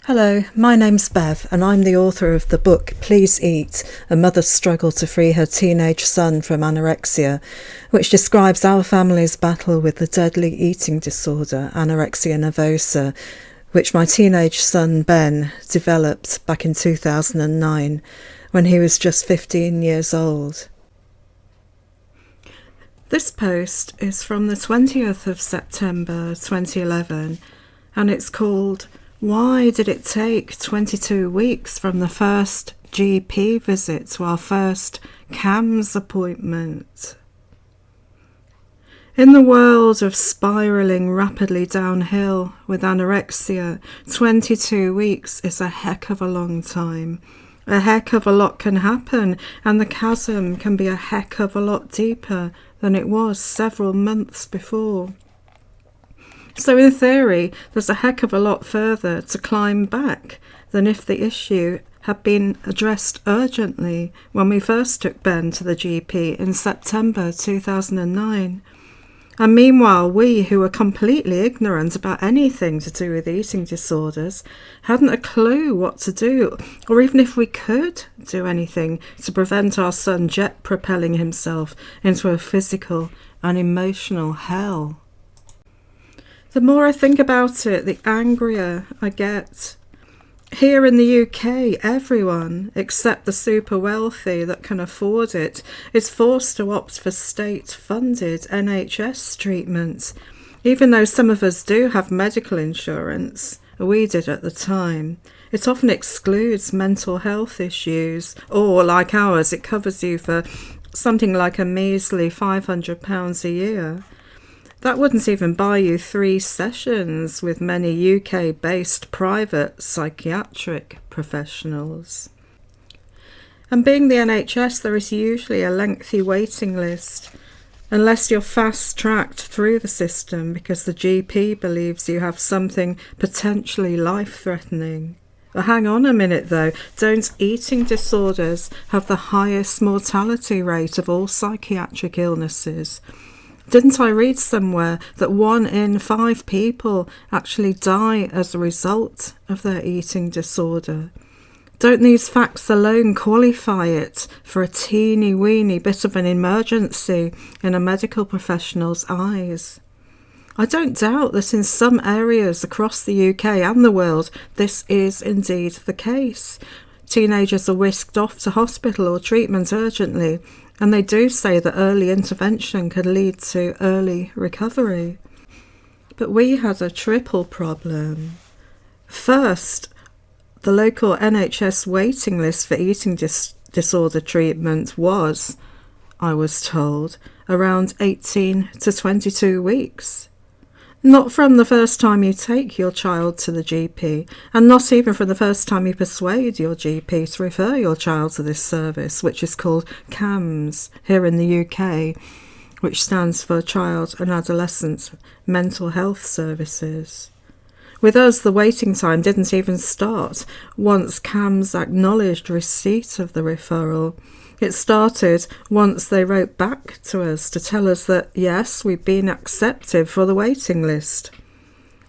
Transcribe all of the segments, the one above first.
Hello, my name's Bev and I'm the author of the book Please Eat, A Mother's Struggle to Free Her Teenage Son from Anorexia, which describes our family's battle with the deadly eating disorder, anorexia nervosa, which my teenage son Ben developed back in 2009 when he was just 15 years old. This post is from the 20th of September 2011 and it's called "Why did it take 22 weeks from the first GP visit to our first CAMS appointment?" In the world of spiralling rapidly downhill with anorexia, 22 weeks is a heck of a long time. A heck of a lot can happen, and the chasm can be a heck of a lot deeper than it was several months before. So in theory, there's a heck of a lot further to climb back than if the issue had been addressed urgently when we first took Ben to the GP in September 2009. And meanwhile, we, who were completely ignorant about anything to do with eating disorders, hadn't a clue what to do, or even if we could do anything to prevent our son jet propelling himself into a physical and emotional hell. The more I think about it, the angrier I get. Here in the UK, everyone, except the super wealthy that can afford it, is forced to opt for state-funded NHS treatment, even though some of us do have medical insurance. We did at the time. It often excludes mental health issues, or, like ours, it covers you for something like a measly £500 a year. That wouldn't even buy you 3 sessions with many UK-based private psychiatric professionals. And being the NHS, there is usually a lengthy waiting list, unless you're fast-tracked through the system because the GP believes you have something potentially life-threatening. Hang on a minute though, don't eating disorders have the highest mortality rate of all psychiatric illnesses? Didn't I read somewhere that 1 in 5 people actually die as a result of their eating disorder? Don't these facts alone qualify it for a teeny-weeny bit of an emergency in a medical professional's eyes? I don't doubt that in some areas across the UK and the world, this is indeed the case. Teenagers are whisked off to hospital or treatment urgently, and they do say that early intervention can lead to early recovery. But we had a triple problem. First, the local NHS waiting list for eating disorder treatment was, I was told, around 18 to 22 weeks. Not from the first time you take your child to the GP, and not even from the first time you persuade your GP to refer your child to this service, which is called CAMS here in the UK, which stands for Child and Adolescent Mental Health Services. With us, the waiting time didn't even start once CAMS acknowledged receipt of the referral. It started once they wrote back to us to tell us that, yes, we'd been accepted for the waiting list.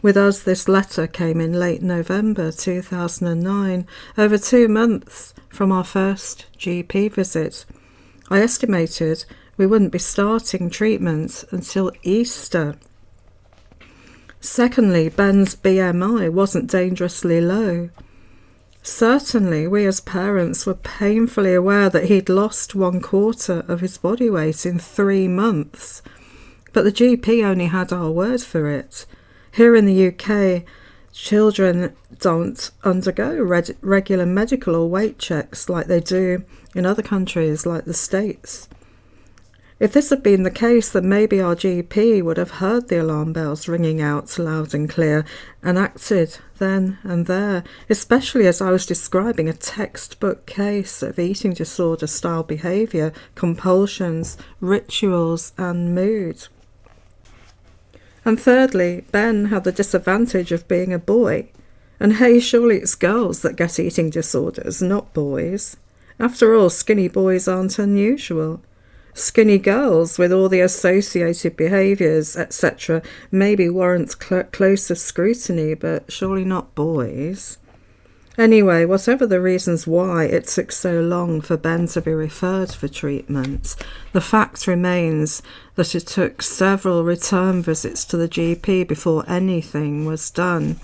With us, this letter came in late November 2009, over 2 months from our first GP visit. I estimated we wouldn't be starting treatment until Easter. Secondly, Ben's BMI wasn't dangerously low. Certainly, we as parents were painfully aware that he'd lost 1/4 of his body weight in 3 months, but the GP only had our word for it. Here in the UK, children don't undergo regular medical or weight checks like they do in other countries like the States. If this had been the case, then maybe our GP would have heard the alarm bells ringing out loud and clear and acted then and there, especially as I was describing a textbook case of eating disorder style behaviour, compulsions, rituals and mood. And thirdly, Ben had the disadvantage of being a boy. And hey, surely it's girls that get eating disorders, not boys. After all, skinny boys aren't unusual. Skinny girls with all the associated behaviours, etc., maybe warrant closer scrutiny, but surely not boys. Anyway, whatever the reasons why it took so long for Ben to be referred for treatment, the fact remains that it took several return visits to the GP before anything was done.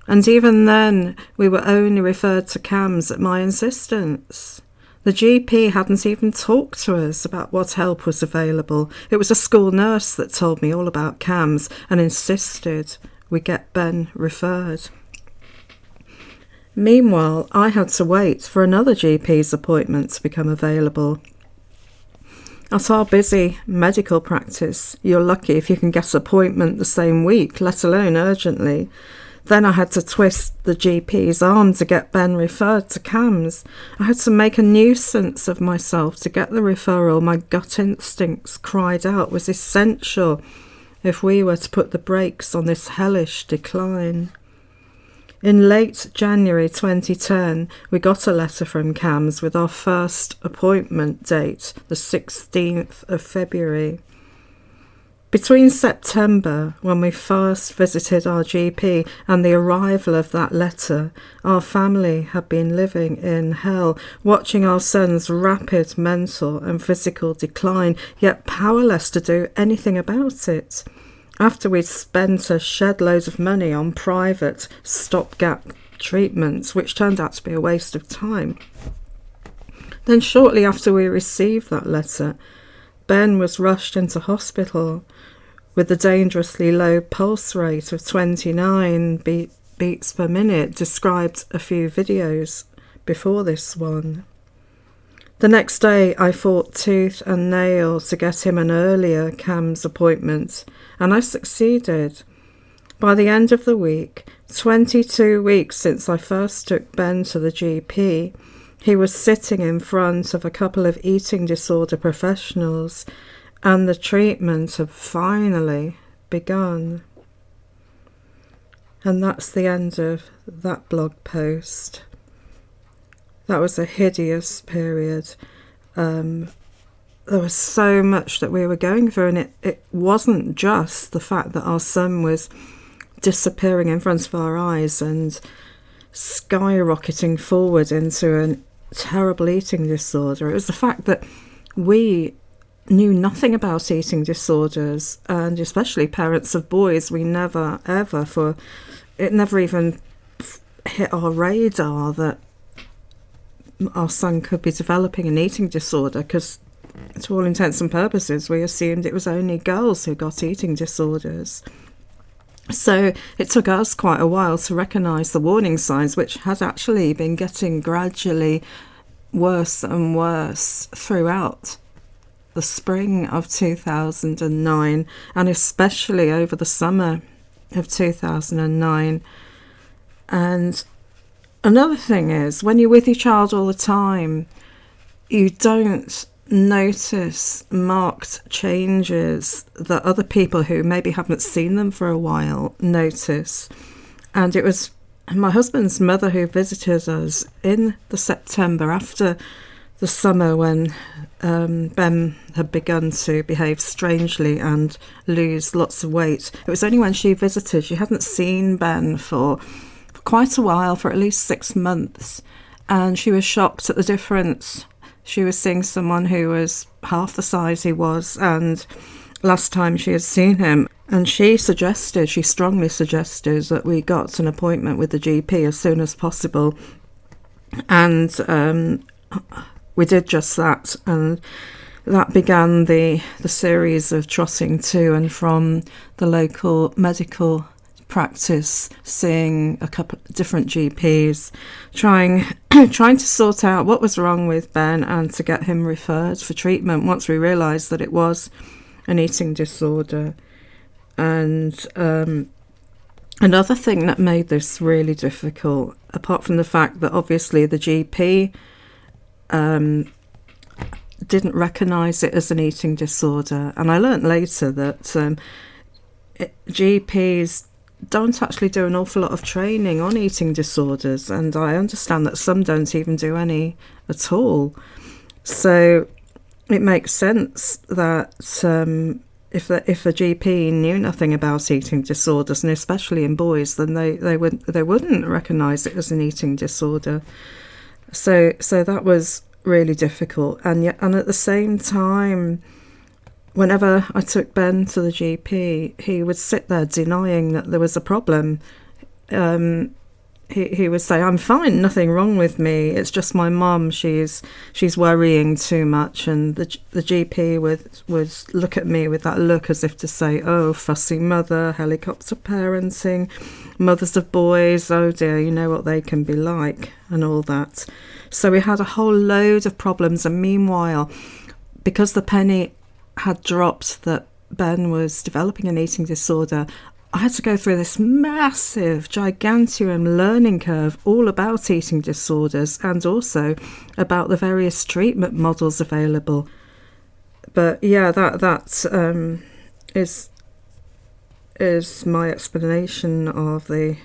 And even then, we were only referred to CAMHS at my insistence. The GP hadn't even talked to us about what help was available. It was a school nurse that told me all about CAMHS and insisted we get Ben referred. Meanwhile, I had to wait for another GP's appointment to become available. At our busy medical practice, you're lucky if you can get an appointment the same week, let alone urgently. Then I had to twist the GP's arm to get Ben referred to CAMHS. I had to make a nuisance of myself to get the referral my gut instincts cried out was essential if we were to put the brakes on this hellish decline. In late January 2010, we got a letter from CAMHS with our first appointment date, the 16th of February. Between September, when we first visited our GP, and the arrival of that letter, our family had been living in hell, watching our son's rapid mental and physical decline, yet powerless to do anything about it. After we'd spent a shed load of money on private stopgap treatments, which turned out to be a waste of time. Then shortly after we received that letter, Ben was rushed into hospital with the dangerously low pulse rate of 29 beats per minute, described a few videos before this one. The next day, I fought tooth and nail to get him an earlier CAMHS appointment, and I succeeded. By the end of the week, 22 weeks since I first took Ben to the GP, he was sitting in front of a couple of eating disorder professionals, and the treatment had finally begun. And that's the end of that blog post. That was a hideous period. There was so much that we were going through, and it wasn't just the fact that our son was disappearing in front of our eyes and skyrocketing forward into a terrible eating disorder. It was the fact that we knew nothing about eating disorders, and especially parents of boys, we never ever, it never even hit our radar that our son could be developing an eating disorder, because to all intents and purposes we assumed it was only girls who got eating disorders. So it took us quite a while to recognise the warning signs, which had actually been getting gradually worse and worse throughout the spring of 2009, and especially over the summer of 2009. And another thing is, when you're with your child all the time, you don't notice marked changes that other people who maybe haven't seen them for a while notice. And it was my husband's mother who visited us in the September after the summer, when Ben had begun to behave strangely and lose lots of weight. It was only when she visited, she hadn't seen Ben for quite a while, for at least 6 months, and she was shocked at the difference. She was seeing someone who was half the size he was, and last time she had seen him, and she strongly suggested that we got an appointment with the GP as soon as possible, and we did just that, and that began the series of trotting to and from the local medical practice, seeing a couple of different GPs, trying to sort out what was wrong with Ben and to get him referred for treatment once we realised that it was an eating disorder. And another thing that made this really difficult, apart from the fact that obviously the GP didn't recognise it as an eating disorder, and I learnt later that GPs don't actually do an awful lot of training on eating disorders, and I understand that some don't even do any at all. So it makes sense that if the GP knew nothing about eating disorders, and especially in boys, then they wouldn't recognise it as an eating disorder. So that was really difficult. And at the same time, whenever I took Ben to the GP, he would sit there denying that there was a problem. He would say, "I'm fine, nothing wrong with me. It's just my mum. She's worrying too much." And the GP would look at me with that look as if to say, "Oh, fussy mother, helicopter parenting, mothers of boys. Oh dear, you know what they can be like," and all that. So we had a whole load of problems. And meanwhile, because the penny had dropped that Ben was developing an eating disorder, I had to go through this massive, gigantuan learning curve all about eating disorders and also about the various treatment models available. But yeah, that is my explanation of the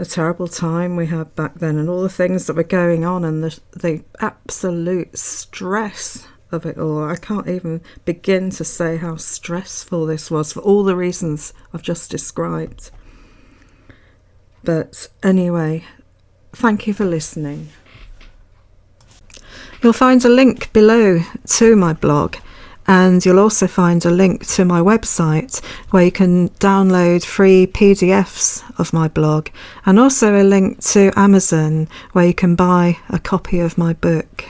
terrible time we had back then and all the things that were going on and the absolute stress of it all. I can't even begin to say how stressful this was for all the reasons I've just described. But anyway, thank you for listening. You'll find a link below to my blog, and you'll also find a link to my website where you can download free PDFs of my blog, and also a link to Amazon where you can buy a copy of my book.